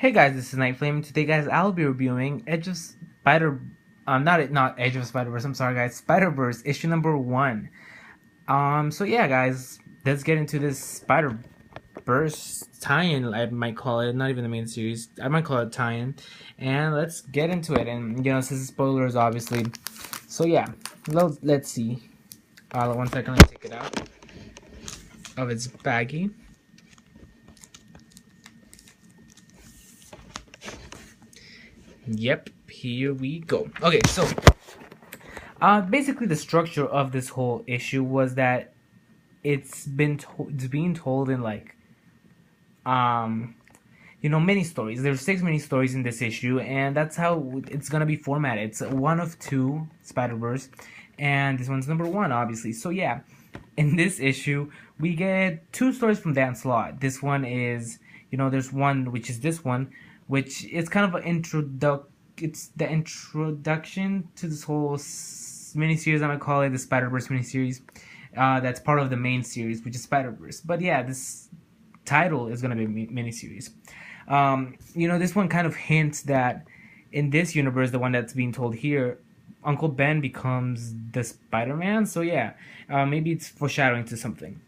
Hey guys, this is Night Flame. Today, guys, I'll be reviewing Edge of Spider, not Edge of Spider Verse. I'm sorry, guys, Spider Verse issue number 1. So yeah, guys, let's get into this Spider Verse tie-in. I might call it, not even the main series. I might call it tie-in, and let's get into it. And this is spoilers, obviously. So yeah, let's see. 1 second, let me take it out of its baggie. Yep, here we go. Okay, so basically the structure of this whole issue was that it's being told in like um mini stories. There's 6 mini stories in this issue, and that's how it's gonna be formatted. It's one of two Spider-Verse, and this one's number 1, obviously. So yeah, in this issue we get 2 stories from Dan Slott. This one is, there's one which is this one, which is kind of an it's the introduction to this whole miniseries. I'm gonna call it the Spider-Verse miniseries. That's part of the main series, which is Spider-Verse. But yeah, this title is gonna be miniseries. This one kind of hints that in this universe, the one that's being told here, Uncle Ben becomes the Spider-Man. So yeah, maybe it's foreshadowing to something.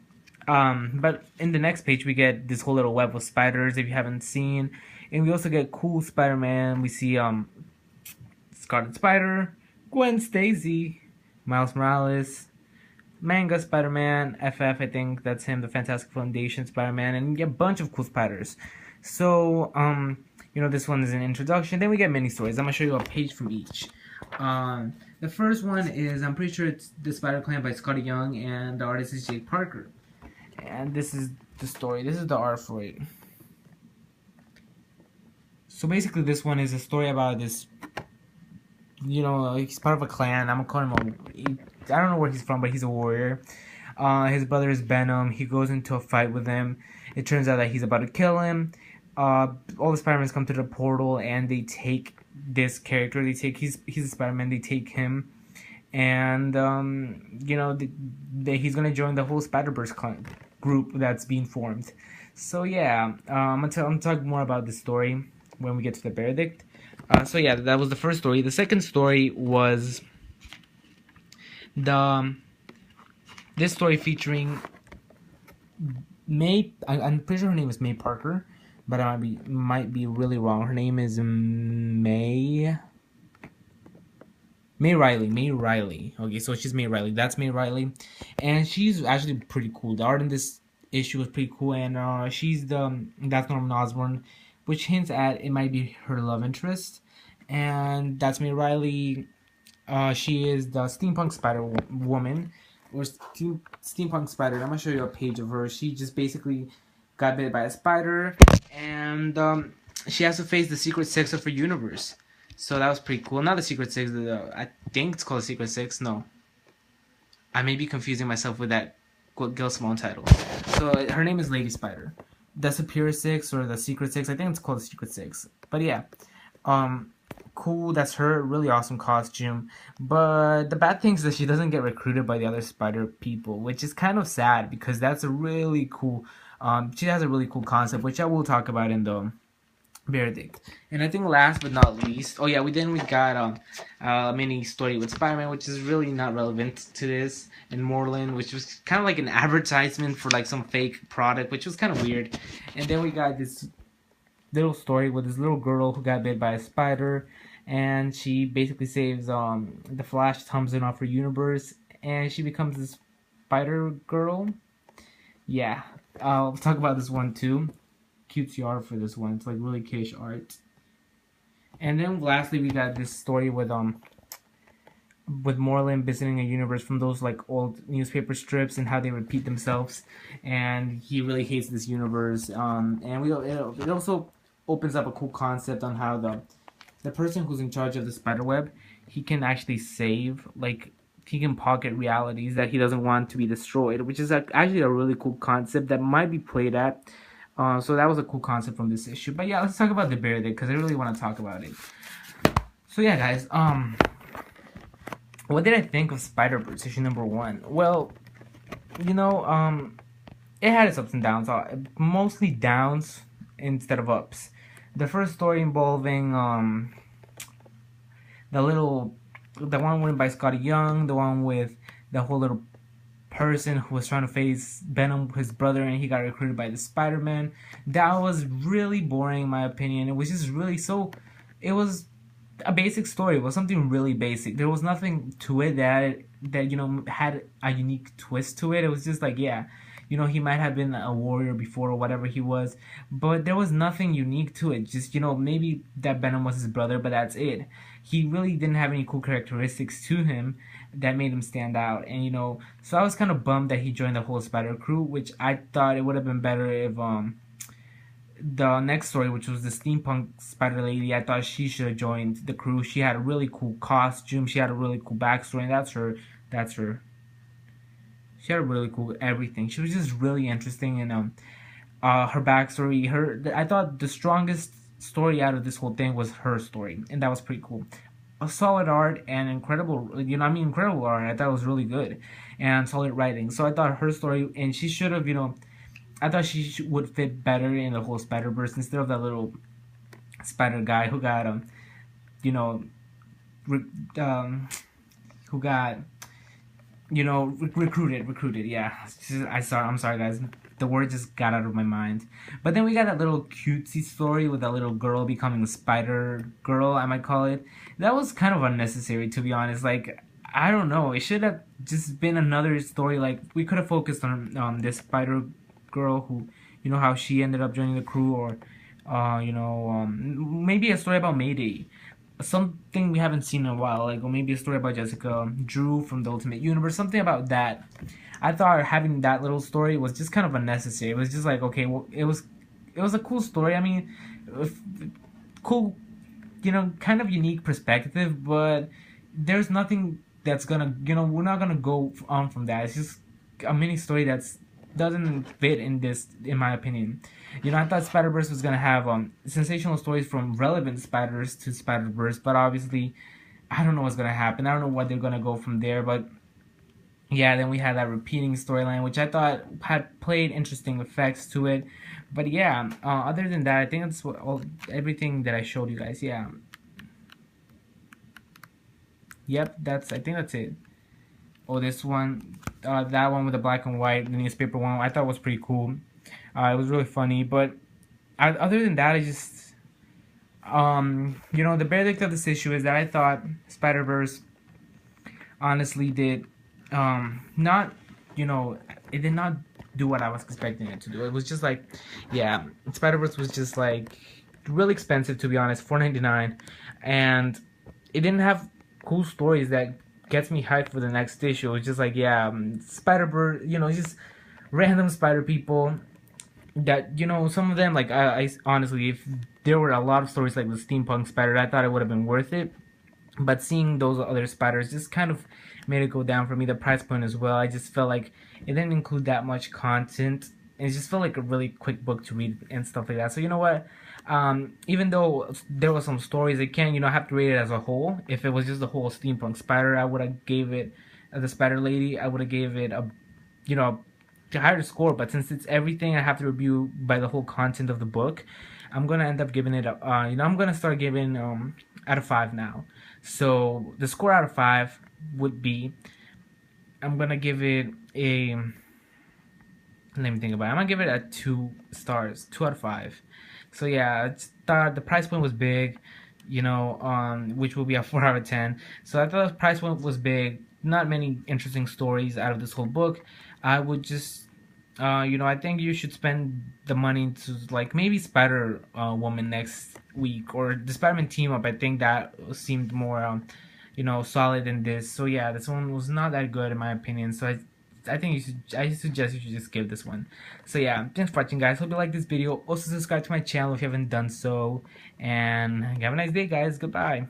But in the next page, we get this whole little web of spiders, if you haven't seen, and we also get cool Spider-Man. We see Scarlet Spider, Gwen Stacy, Miles Morales, Manga Spider-Man, FF, I think that's him, the Fantastic Foundation Spider-Man, and we get a bunch of cool spiders. So, this one is an introduction. Then we get mini stories. I'm gonna show you a page from each. The first one is, I'm pretty sure it's The Spider Clan by Scotty Young, and the artist is Jake Parker. And this is the story. This is the art for it. So basically, this one is a story about this. He's part of a clan. I'm gonna call him I don't know where he's from, but he's a warrior. His brother is Venom. He goes into a fight with him. It turns out that he's about to kill him. All the Spider-Mans come to the portal, and they take this character. He's a Spider-Man. They take him, and he's gonna join the whole Spider-Verse group that's being formed. So yeah, I'm gonna talk more about this story when we get to the verdict. So yeah, that was the first story. The second story was this story featuring May. I'm pretty sure her name is May Parker, but I might be really wrong. Her name is May Riley. May Riley. Okay, so she's May Riley. That's May Riley, and she's actually pretty cool. The art in this issue was pretty cool, and that's Norman Osborn, which hints at it might be her love interest. And that's May Riley. She is the steampunk spider woman, or steampunk spider. I'm gonna show you a page of her. She just basically got bit by a spider, and she has to face the Secret Six of her universe. So that was pretty cool. Not the Secret Six. I think it's called the Secret Six. No, I may be confusing myself with that Gil Simone title. So her name is Lady Spider. The Superior Six or the Secret Six. I think it's called the Secret Six. But yeah, cool. That's her. Really awesome costume. But the bad thing is that she doesn't get recruited by the other Spider people, which is kind of sad because that's a really cool. She has a really cool concept, which I will talk about in the verdict. And I think last but not least, we got a mini story with Spider-Man, which is really not relevant to this, and Moreland, which was kind of like an advertisement for like some fake product, which was kind of weird. And then we got this little story with this little girl who got bit by a spider, and she basically saves the Flash Thompson off her universe, and she becomes this Spider Girl. Yeah, I'll talk about this one too. Cutesy art for this one. It's like really kitsch art. And then lastly, we got this story with Moreland visiting a universe from those like old newspaper strips and how they repeat themselves, and he really hates this universe. And it also opens up a cool concept on how the person who's in charge of the spiderweb, he can actually save, like he can pocket realities that he doesn't want to be destroyed, which is actually a really cool concept that might be played at. So that was a cool concept from this issue. But yeah, let's talk about the verdict because I really want to talk about it. So yeah, guys, what did I think of Spider-Verse issue number 1? Well, it had its ups and downs, mostly downs instead of ups. The first story involving the one written by Scotty Young, the one with the whole little person who was trying to face Venom, his brother, and he got recruited by the Spider-Man. That was really boring in my opinion. It was just really so. It was a basic story. It was something really basic. There was nothing to it that had a unique twist to it. It was just like, yeah, he might have been a warrior before or whatever he was, but there was nothing unique to it. Just maybe that Venom was his brother, but that's it. He really didn't have any cool characteristics to him that made him stand out. And so I was kind of bummed that he joined the whole Spider Crew, which I thought it would have been better if the next story, which was the steampunk Spider Lady, I thought she should have joined the crew. She had a really cool costume. She had a really cool backstory, and that's her. That's her. She had a really cool everything. She was just really interesting, and her backstory. I thought the strongest story out of this whole thing was her story, and that was pretty cool. A solid art and incredible, incredible art. I thought it was really good, and solid writing. So I thought her story, and she should have, I thought she would fit better in the whole Spider Verse instead of that little spider guy who got you know, re- who got recruited. Yeah, I'm sorry guys. The word just got out of my mind. But then we got that little cutesy story with that little girl becoming a Spider Girl, I might call it. That was kind of unnecessary, to be honest. Like, I don't know. It should have just been another story. Like, we could have focused on this Spider Girl who, how she ended up joining the crew, or, maybe a story about Mayday. Something we haven't seen in a while, like, or maybe a story about Jessica Drew from the Ultimate Universe, something about that. I thought having that little story was just kind of unnecessary. It was just like, okay, well, it was a cool story. I mean, cool, kind of unique perspective, but there's nothing that's gonna, we're not gonna go on from that. It's just a mini story that's doesn't fit in this, in my opinion. I thought Spider Verse was gonna have sensational stories from relevant spiders to Spider Verse, but obviously, I don't know what's gonna happen. I don't know what they're gonna go from there, but yeah, then we had that repeating storyline, which I thought had played interesting effects to it. But yeah, other than that, I think that's everything that I showed you guys. Yeah, yep, I think that's it. Oh, this one, that one with the black and white, the newspaper one, I thought was pretty cool. It was really funny, but other than that, I just, the verdict of this issue is that I thought Spider Verse honestly did, not, it did not do what I was expecting it to do. It was just like, yeah, Spider Verse was just like really expensive, to be honest, $4.99, and it didn't have cool stories that gets me hyped for the next issue. It's just like, yeah, Spider Verse, just random Spider people that, some of them, like, I honestly, if there were a lot of stories like the steampunk spider, I thought it would have been worth it. But seeing those other spiders just kind of made it go down for me. The price point as well, I just felt like it didn't include that much content. It just felt like a really quick book to read and stuff like that. So you know what? Even though there were some stories, I can't, have to rate it as a whole. If it was just the whole steampunk spider, I would have gave it, the Spider Lady, I would have gave it a, higher score. But since it's everything, I have to review by the whole content of the book. I'm gonna end up giving it a, I'm gonna start giving out of 5 now. So the score out of 5 would be, I'm gonna give it a, let me think about it. I'm gonna give it a 2 stars, 2 out of 5. So yeah, the price point was big, which will be a 4 out of 10. So I thought the price point was big. Not many interesting stories out of this whole book. I would just, I think you should spend the money to, like, maybe Spider Woman next week, or the Spider-Man team up. I think that seemed more, solid than this. So yeah, this one was not that good in my opinion. So I think I suggest you should just give this one. So yeah, thanks for watching, guys. Hope you like this video. Also subscribe to my channel if you haven't done so. And have a nice day, guys. Goodbye.